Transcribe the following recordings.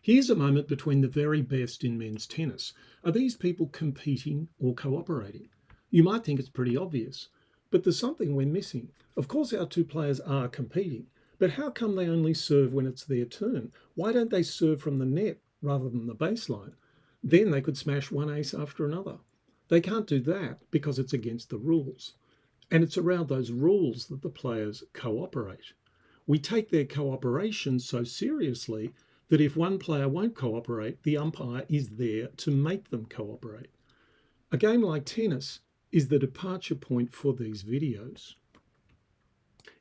Here's a moment between the very best in men's tennis. Are these people competing or cooperating? You might think it's pretty obvious, but there's something we're missing. Of course, our two players are competing, but how come they only serve when it's their turn? Why don't they serve from the net rather than the baseline? Then they could smash one ace after another. They can't do that because it's against the rules. And it's around those rules that the players cooperate. We take their cooperation so seriously that if one player won't cooperate, the umpire is there to make them cooperate. A game like tennis is the departure point for these videos.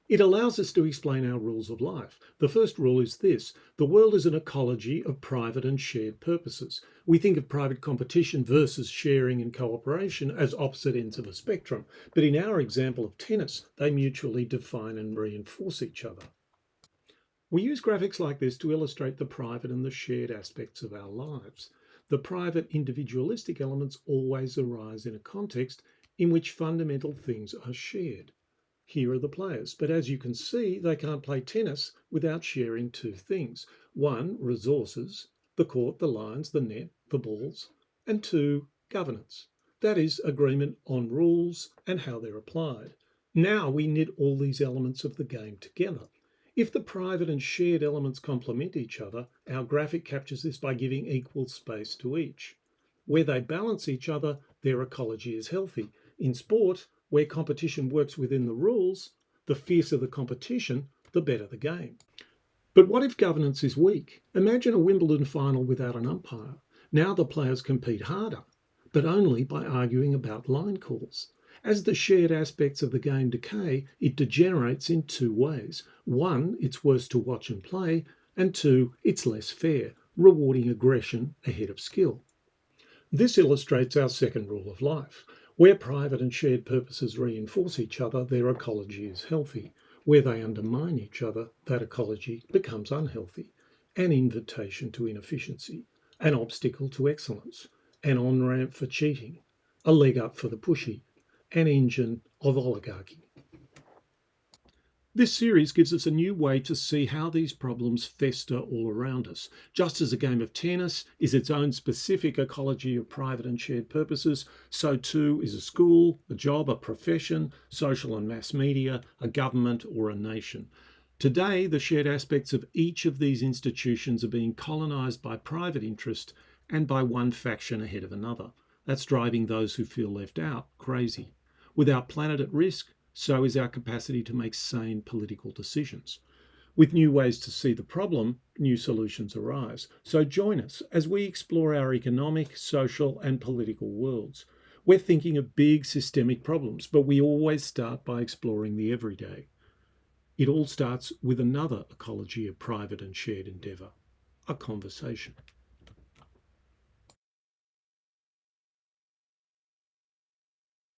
It allows us to explain our rules of life. The first rule is this: the world is an ecology of private and shared purposes. We think of private competition versus sharing and cooperation as opposite ends of a spectrum, but in our example of tennis, they mutually define and reinforce each other. We use graphics like this to illustrate the private and the shared aspects of our lives. The private individualistic elements always arise in a context in which fundamental things are shared. Here are the players, but as you can see, they can't play tennis without sharing two things. One, resources, the court, the lines, the net, the balls, and two, governance. That is, agreement on rules and how they're applied. Now we knit all these elements of the game together. If the private and shared elements complement each other, our graphic captures this by giving equal space to each. Where they balance each other, their ecology is healthy. In sport, where competition works within the rules, the fiercer the competition, the better the game. But what if governance is weak? Imagine a Wimbledon final without an umpire. Now the players compete harder, but only by arguing about line calls. As the shared aspects of the game decay, it degenerates in two ways. One, it's worse to watch and play, and two, it's less fair, rewarding aggression ahead of skill. This illustrates our second rule of life. Where private and shared purposes reinforce each other, their ecology is healthy. Where they undermine each other, that ecology becomes unhealthy. An invitation to inefficiency, an obstacle to excellence, an on-ramp for cheating, a leg up for the pushy, an engine of oligarchy. This series gives us a new way to see how these problems fester all around us. Just as a game of tennis is its own specific ecology of private and shared purposes, so too is a school, a job, a profession, social and mass media, a government or a nation. Today, the shared aspects of each of these institutions are being colonised by private interest and by one faction ahead of another. That's driving those who feel left out crazy. With our planet at risk, so is our capacity to make sane political decisions. With new ways to see the problem, new solutions arise. So join us as we explore our economic, social, and political worlds. We're thinking of big systemic problems, but we always start by exploring the everyday. It all starts with another ecology of private and shared endeavour, a conversation.